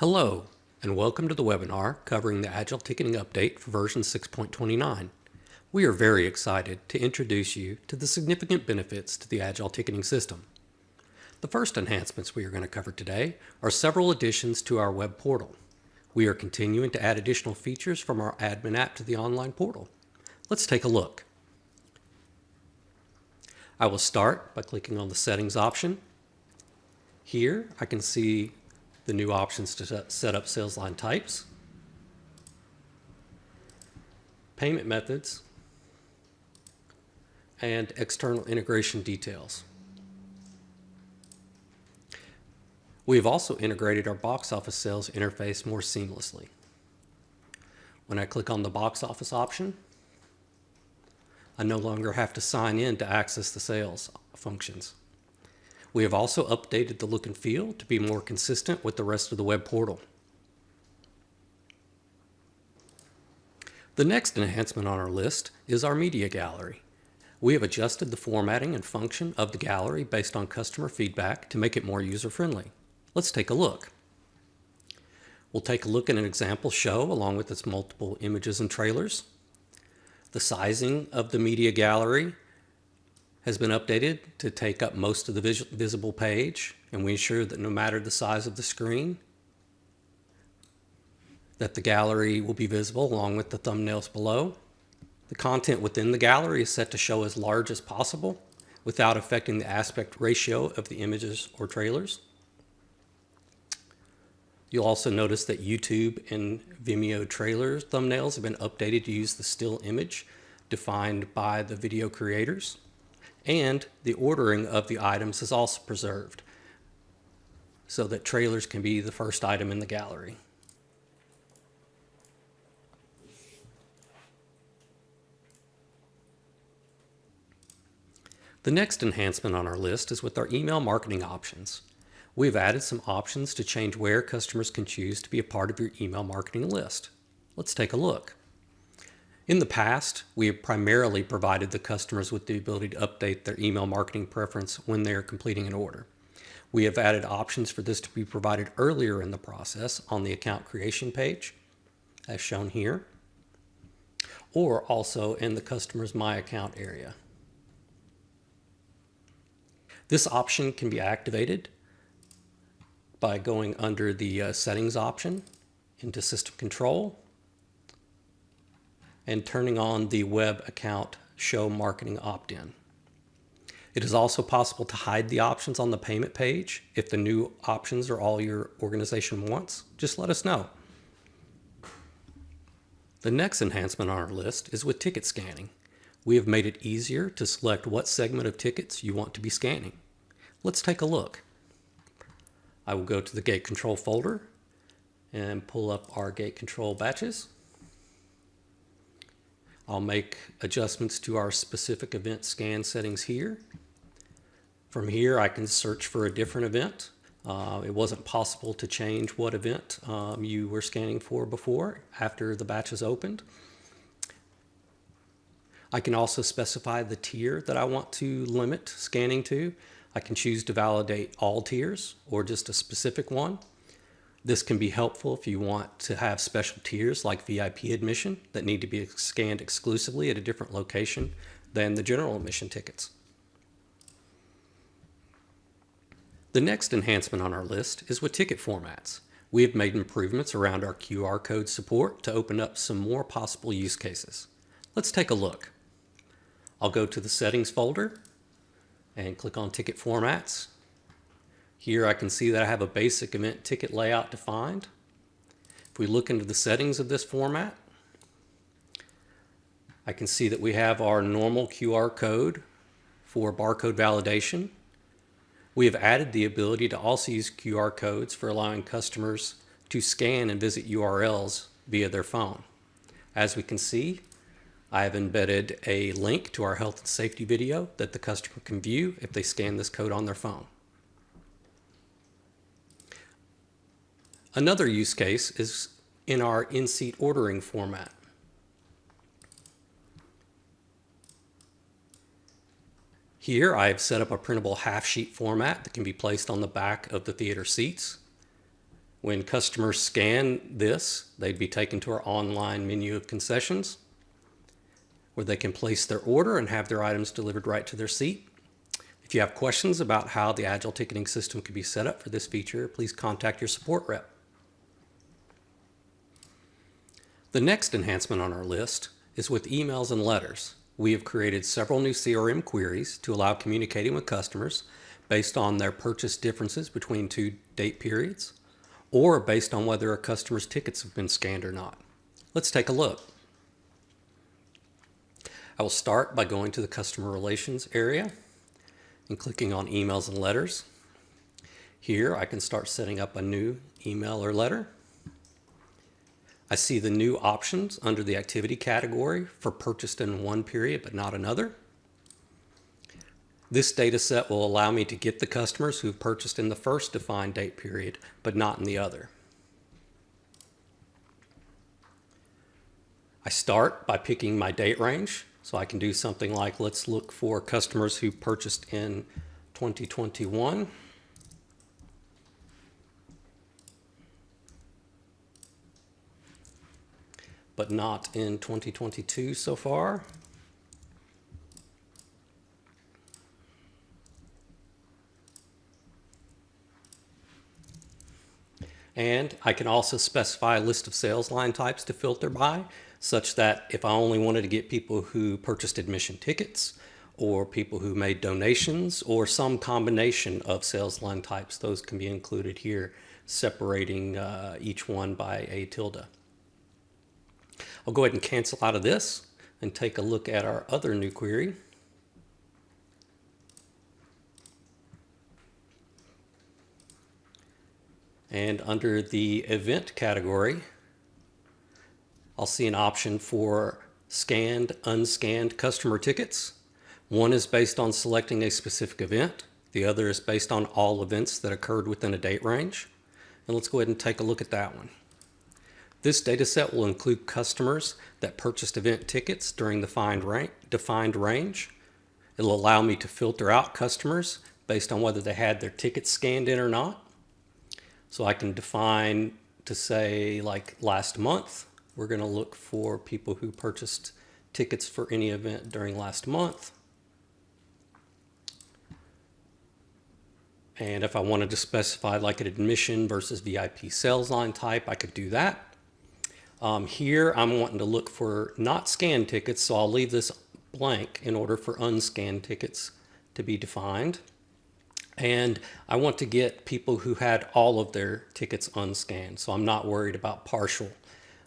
Hello, and welcome to the webinar covering the Agile Ticketing Update for version 6.29. We are very excited to introduce you to the significant benefits to the Agile Ticketing System. The first enhancements we are going to cover today are several additions to our web portal. We are continuing to add additional features from our admin app to the online portal. Let's take a look. I will start by clicking on the Settings option. Here I can see the new options to set up sales line types, payment methods, and external integration details. We have also integrated our box office sales interface more seamlessly. When I click on the box office option, I no longer have to sign in to access the sales functions. We have also updated the look and feel to be more consistent with the rest of the web portal. The next enhancement on our list is our media gallery. We have adjusted the formatting and function of the gallery based on customer feedback to make it more user-friendly. Let's take a look. We'll take a look at an example show along with its multiple images and trailers. The sizing of the media gallery has been updated to take up most of the visible page, and we ensure that no matter the size of the screen, that the gallery will be visible along with the thumbnails below. The content within the gallery is set to show as large as possible without affecting the aspect ratio of the images or trailers. You'll also notice that YouTube and Vimeo trailers thumbnails have been updated to use the still image defined by the video creators. And the ordering of the items is also preserved so that trailers can be the first item in the gallery. The next enhancement on our list is with our email marketing options. We've added some options to change where customers can choose to be a part of your email marketing list. Let's take a look. In the past, we have primarily provided the customers with the ability to update their email marketing preference when they are completing an order. We have added options for this to be provided earlier in the process on the account creation page, as shown here, or also in the customer's My Account area. This option can be activated by going under the Settings option into System Control and turning on the Web Account Show Marketing opt-in. It is also possible to hide the options on the payment page. If the new options are all your organization wants, just let us know. The next enhancement on our list is with ticket scanning. We have made it easier to select what segment of tickets you want to be scanning. Let's take a look. I will go to the Gate Control folder and pull up our Gate Control batches. I'll make adjustments to our specific event scan settings here. From here, I can search for a different event. It wasn't possible to change what event you were scanning for before after the batch is opened. I can also specify the tier that I want to limit scanning to. I can choose to validate all tiers or just a specific one. This can be helpful if you want to have special tiers like VIP admission that need to be scanned exclusively at a different location than the general admission tickets. The next enhancement on our list is with ticket formats. We have made improvements around our QR code support to open up some more possible use cases. Let's take a look. I'll go to the Settings folder and click on Ticket Formats. Here I can see that I have a basic event ticket layout defined. If we look into the settings of this format, I can see that we have our normal QR code for barcode validation. We have added the ability to also use QR codes for allowing customers to scan and visit URLs via their phone. As we can see, I have embedded a link to our health and safety video that the customer can view if they scan this code on their phone. Another use case is in our in-seat ordering format. Here I have set up a printable half sheet format that can be placed on the back of the theater seats. When customers scan this, they'd be taken to our online menu of concessions, where they can place their order and have their items delivered right to their seat. If you have questions about how the Agile Ticketing System can be set up for this feature, please contact your support rep. The next enhancement on our list is with emails and letters. We have created several new CRM queries to allow communicating with customers based on their purchase differences between two date periods, or based on whether a customer's tickets have been scanned or not. Let's take a look. I will start by going to the Customer Relations area and clicking on Emails and Letters. Here I can start setting up a new email or letter. I see the new options under the activity category for purchased in one period but not another. This data set will allow me to get the customers who've purchased in the first defined date period but not in the other. I start by picking my date range. So I can do something like, let's look for customers who purchased in 2021. But not in 2022 so far. And I can also specify a list of sales line types to filter by, such that if I only wanted to get people who purchased admission tickets, or people who made donations, or some combination of sales line types, those can be included here, separating each one by a tilde. I'll go ahead and cancel out of this and take a look at our other new query. And under the event category, I'll see an option for scanned, unscanned customer tickets. One is based on selecting a specific event. The other is based on all events that occurred within a date range. And let's go ahead and take a look at that one. This data set will include customers that purchased event tickets during the defined range. It'll allow me to filter out customers based on whether they had their tickets scanned in or not. So I can define to say like last month, we're going to look for people who purchased tickets for any event during last month. And if I wanted to specify like an admission versus VIP sales line type, I could do that. Here I'm wanting to look for not scanned tickets, so I'll leave this blank in order for unscanned tickets to be defined. And I want to get people who had all of their tickets unscanned, so I'm not worried about partial.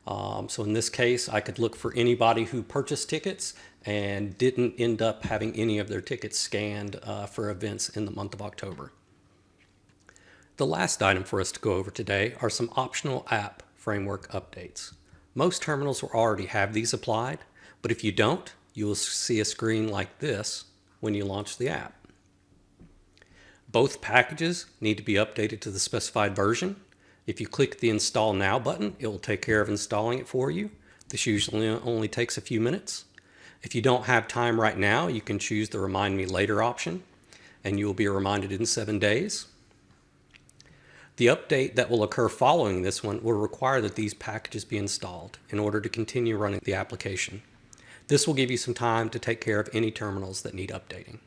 So in this case, I could look for anybody who purchased tickets and didn't end up having any of their tickets scanned for events in the month of October. The last item for us to go over today are some optional app framework updates. Most terminals will already have these applied, but if you don't, you will see a screen like this when you launch the app. Both packages need to be updated to the specified version. If you click the Install Now button, it will take care of installing it for you. This usually only takes a few minutes. If you don't have time right now, you can choose the Remind Me Later option, and you will be reminded in 7 days. The update that will occur following this one will require that these packages be installed in order to continue running the application. This will give you some time to take care of any terminals that need updating.